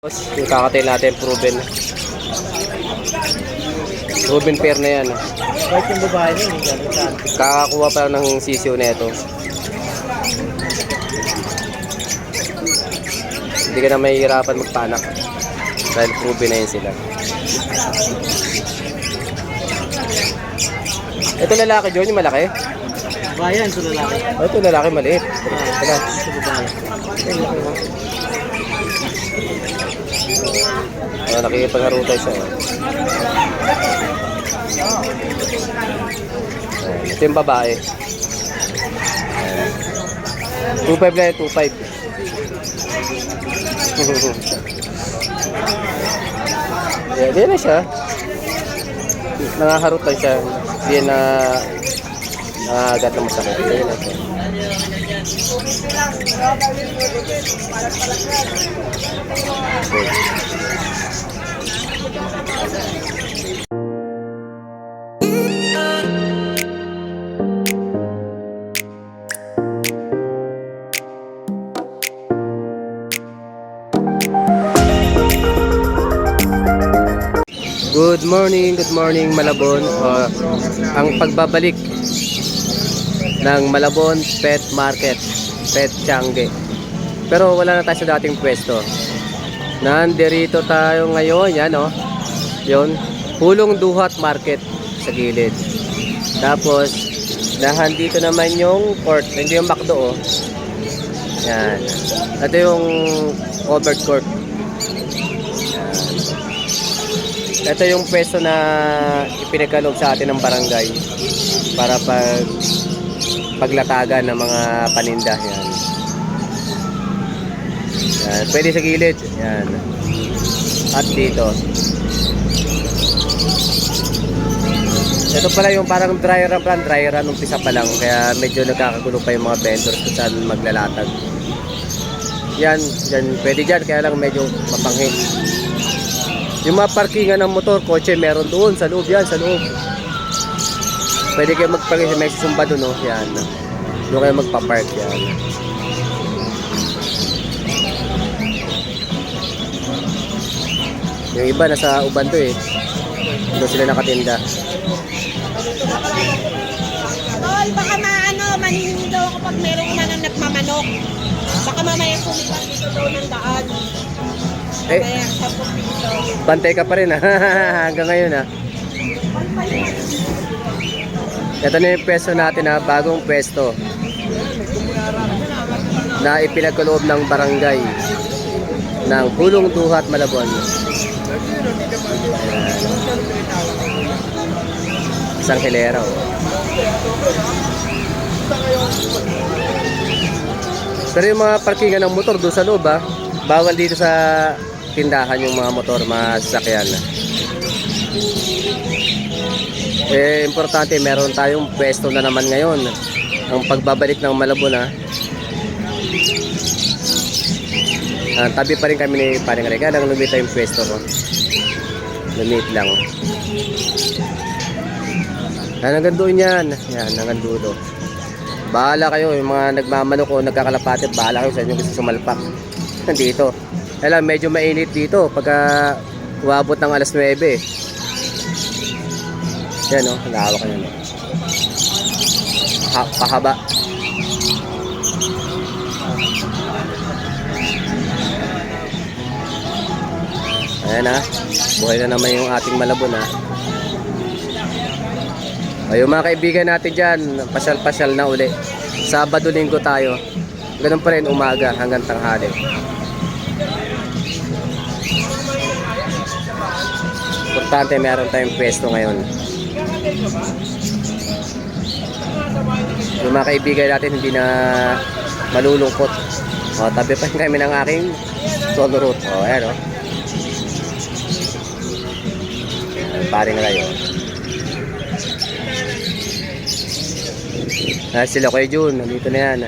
Yung kakatay natin, proven pair na yan. Kahit yung babae na yun, Kakakuha pa lang ng sisiyo na ito. Hindi ka na mahihirapan magpanak dahil proven na yun sila. Ito lalaki, John, yung malaki. babae yan, ito lalaki. Oh, ito lalaki, maliit. Ito, Ito babae. nakikipagharo tayo siya. Ito yung babae. 2.5 lang, 2.5. Yan na siya. Nangaharot lang siya. Hindi na nangagat na masakit. Yan na siya. Good morning Malabon. Ang pagbabalik ng Malabon Pet Market, Pet Tiangge. Pero wala na tayo sa dating pwesto. Nandirito tayo ngayon, yan oh. Yun, Pulong Duhat Market sa gilid. Tapos nahandito naman yung court, hindi yung McDo oh. Yan. Ito yung covered court. Ito yung pwesto na ipinagkaloob sa atin ng barangay para paglatagan ng mga paninda. Yan. Yan. Pwede sa gilid. Yan. At dito. Ito pala yung parang dry run umpisa pa lang. Kaya medyo nagkakagulo pa yung mga vendors kung saan maglalatag. Yan. Pwede dyan. Kaya lang medyo mapanghin. Yung mga parkingan ng motor, kotse, meron doon sa loob yan, sa loob. Pwede kayo magparking, may susumba doon, oh. Yan. Doon kayo magpapark, yan. Yung iba, nasa uban to eh. Doon sila nakatinda. Tol, baka manihingi daw ako pag merong manang nagmamanok. Baka mamaya sumipan dito daw ng daan. Eh, Kaya 10 piso. bantay ka pa rin ha. Hanggang ngayon ha. Ito na yung pwesto natin ha. Bagong pwesto na ipinagkaloob ng barangay ng Pulong Duhat, Malabon. Isang hilera oh. Pero yung mga parkingan ng motor doon sa loob ha, bawal dito sa tindahan yung mga motor, masakyan. Eh, importante, meron tayong pwesto na naman ngayon. Ang pagbabalik ng Malabon ha. Tabi pa rin kami ni Paring Rega. Lang lumita yung pwesto ko. Lumit lang. Hanggang doon yan. Yan, hanggang dulo. Bahala kayo, yung mga nagmamanok o nagkakalapate, bahala kayo sa inyo gusto sumalpak. Dito. Alam, medyo mainit dito pagka uabot ng alas 9. Yan o, nahawak ko yun. Pahaba. Ayan ha, buhay na naman yung ating Malabon ha. O, yung mga kaibigan natin dyan, pasyal-pasyal na uli. Sabado, Linggo tayo. Ganun pa rin, umaga hanggang tanghali. Importante, meron tayong pwesto ngayon. Yung mga kaibigan natin hindi na malulungkot. O, tabi pa kami ng aking solo route. O, ayan o. Paring Rayo. Sila Kuya Jun, nandito na yan.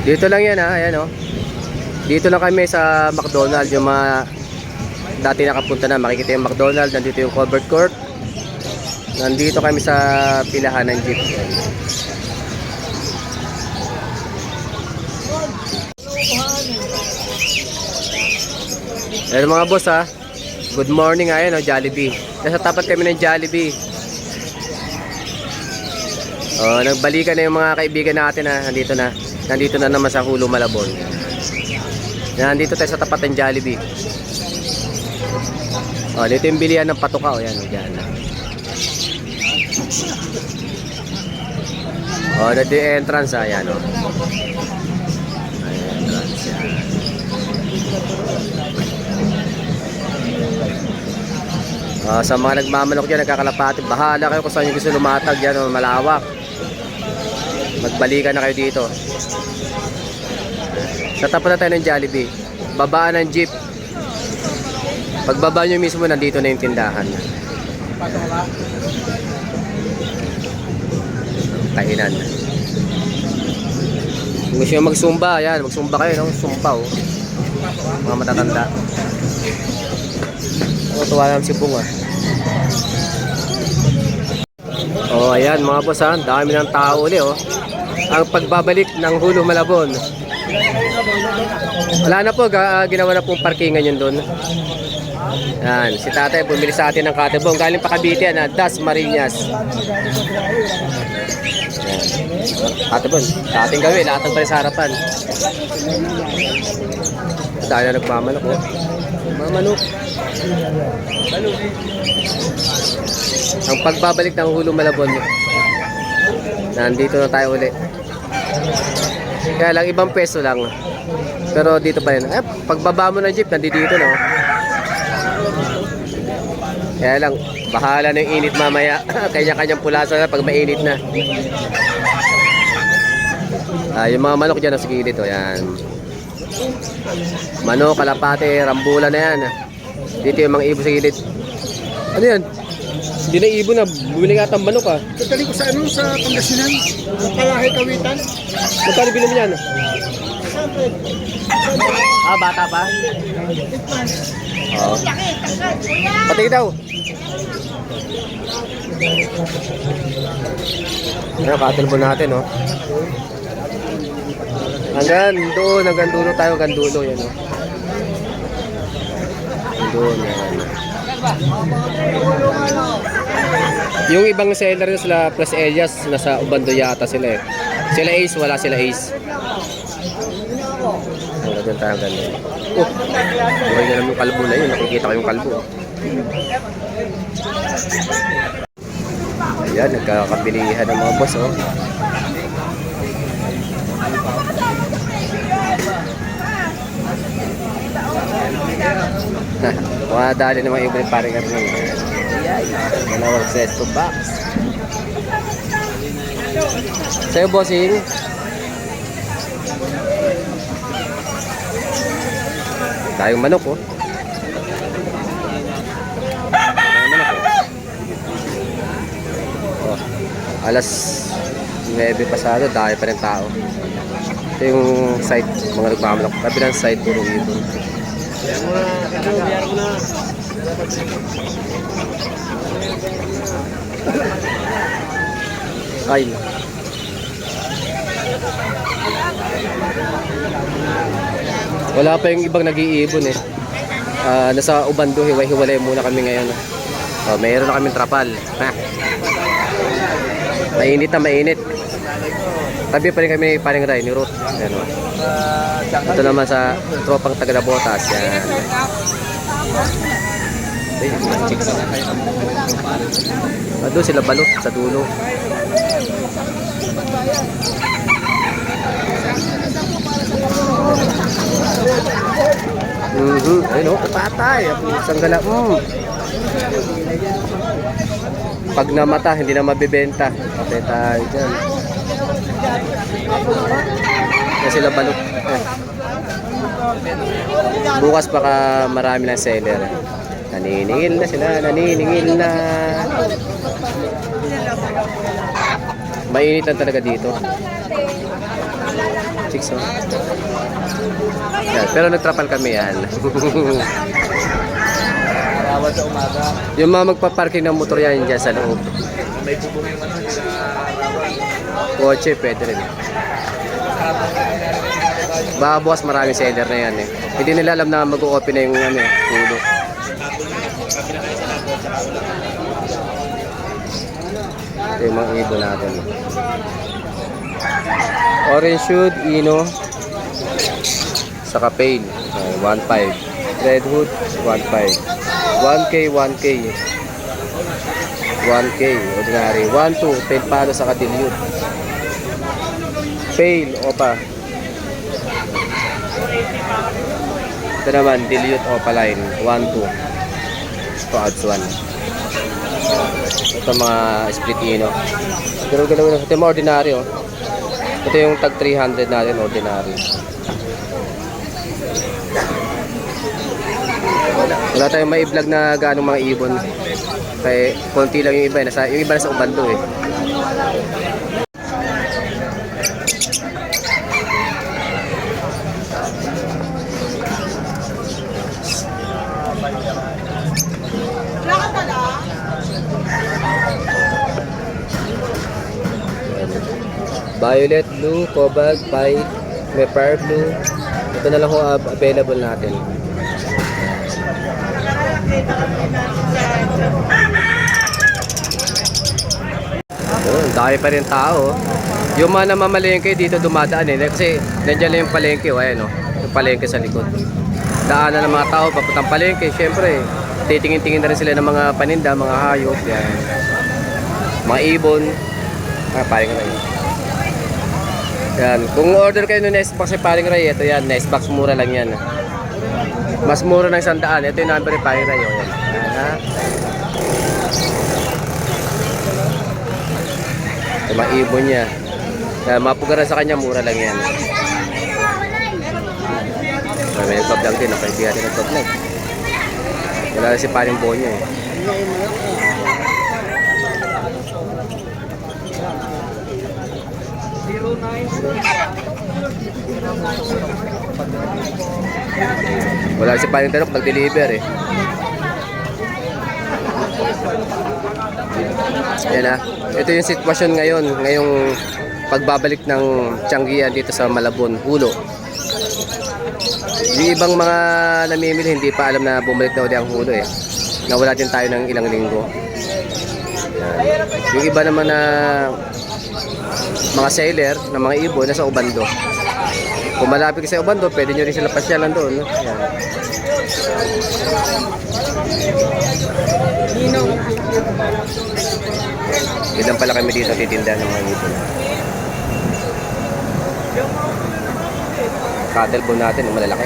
Dito lang yan ha, ayan o. Dito lang kami sa McDonald's, yung mga dati nakapunta na, makikita yung McDonald's, nandito yung covered court. Nandito kami sa pilahan ng jeep. Ayan mga boss ha. Good morning, ayan o, Jollibee. Nasa tapat kami ng Jollibee. Nagbalikan na yung mga kaibigan natin ha. Nandito na naman sa Hulo Malabon. Nandito tayo sa tapat ng Jollibee. Dito yung bilihan ng patuka o, yan o, dyan. Dito yung entrance ha, yan o. Ayan, entrance yan. Sa mga nagmamanok dyan, nagkakalapati, bahala kayo kung saan nyo gusto lumatag yan o, malawak. Magbalikan na kayo dito. Sa tapat na tayo ng Jollibee. Babaan ng jeep. Pagbaba nyo mismo, nandito na yung tindahan. Kainan. Kung gusto nyo magsumba, yan, magsumba kayo, no? Sumpa, oh. Mga matatanda. Tuwa naman si Bunga. Ayan mga boss ha, dami ng tao ulit oh. Ang pagbabalik ng Hulo Malabon. Wala na po, ginawa na pong parkingan yun doon. Yan, si tatay bumili sa atin ng katebong. Galing pa Cavite yan, Das Marinas. Katebong, sa ating gawin, lahat ng pala sa harapan. Dahil na nagmamanok oh. Mamanok. Ang pagbabalik ng Hulo Malabon. Nandito na tayo ulit. Kaya lang ibang peso lang. Pero dito pa rin. Pagbaba mo ng jeep, nandito no. Kaya lang, bahala na yung init mamaya. Kanya-kanyang pulasan na pag mainit na. Yung mga manok dyan sa gilid oh, yan. Manok, kalapate, rambulan na yan. Dito yung mga ibon sa gilid. Ano yan? Hindi na ibon na. Bumili nga ang manok ah. Tatali ko sa sa Pangasinan. Palahe Kawitan. Magkano bilhin mo yan? Bata pa? Oo. Pati daw. Katalbo natin oh. Hanggang dulo tayo, hanggang dulo yan oh. Doon yan. Yung ibang seller na sila Plus Elias, nasa Ubando yata sila eh. Sila Ace, wala sila Ace. Hanggang tayo ganda. Buhay na naman yung kalbo na yun, nakikita ko yung kalbo. Ayan, nagkakabilihan ng mga boss oh. Mga dali ng mga ibang paring at nyo. Dalawang set to box. Sa'yo bossing. Tayong manok oh. Alas 9 pasado, dahil pa rin tao. Ito yung site, mga nagmamalak. Kabilang site, puro ibon. Ay. Wala pa yung ibang nag-iibon eh. Nasa Ubando, hiwalay muna kami ngayon. Mayroon na kaming trapal. Mainit na mainit. Tabi pa rin kami paring Ray ni Ruth. Ayan, oh. Ito naman sa tropang taga-Botas. Yan. Chicks. Doon sila balot sa dulo. Ayun o, patay. Isang gala. Pag namata, hindi na mabibenta. Patay tayo dyan. Yan sila balot. Bukas baka marami ng seller. Naniningil na sila, naniningil na. Mainit lang talaga dito. Chicks, oh. Yan, pero nagtrapal kami yan. bawal sa umaga. Yung mga magpa-parking ng motor yan dyan sa loob. May bubong yung ano, Kotse, pwede rin. Baka bukas maraming seller na yan eh. Hindi nila alam na mag-o-open na yung ano, pulo. Ito yung mga ibon natin. Orange Hood, Ino, saka Pale, 1.5. Red Hood, 1.5. 1K, 1K. 1K, ordinary. 1.2, Pale Palo, saka Dilute. Pale, Opa. Ito naman, Dilute Opaline, 1.2. Ito, odds 1. Ito mga split Ino. Pero gano'n, ito yung mga ordinary, oh. Ito yung tag 300 natin, ordinary. Wala tayong may vlog na ganong mga ibon. Kaya konti lang yung iba, yung iba nasa Ubando eh. Wala ka pala? Violet Blue, Cobalt, Pie, may Fire Blue. Ito na lang ho available natin. Oh, dami pa rin tao. Yung mga namamalengke dito dumadaan eh. Kasi nandiyan lang yung palengke. Oh, ayan, oh, yung palengke sa likod. Daanan ng mga tao papuntang palengke. Siyempre, titingin-tingin na rin sila ng mga paninda, mga hayop. Yan. Mga ibon. Paring Ray. Yan. Kung order kayo ng nest box sa Paring Ray, ito yan. Nest box, mura lang yan. Mas mura ng 100. Ito yung number ni Paring Ray. Oh, yan. Yan, ha? Ito mga ibon niya. Yan, mapugaran sa kanya, mura lang yan. May nagpa-vlog din. Nakaibigan din nagpa-vlog. Wala na si Paring Bonyo eh. Wala si Paring Tanok, nag-deliver eh. Yan ha. Ito yung sitwasyon ngayon. Ngayong pagbabalik ng Tianggian dito sa Malabon, Hulo. Yung ibang mga namimili hindi pa alam na bumalik na ulit ang Hulo eh. Nawala din tayo ng ilang linggo. Yan. Yung iba naman na mga seller ng mga ibon nasa Ubando. Kung malapit sa Ubando, pwede nyo rin sila pasyalan doon. No? Yan. Ilan pala kami dito titinda ng mga ibon. Cattle bone natin, malalaki.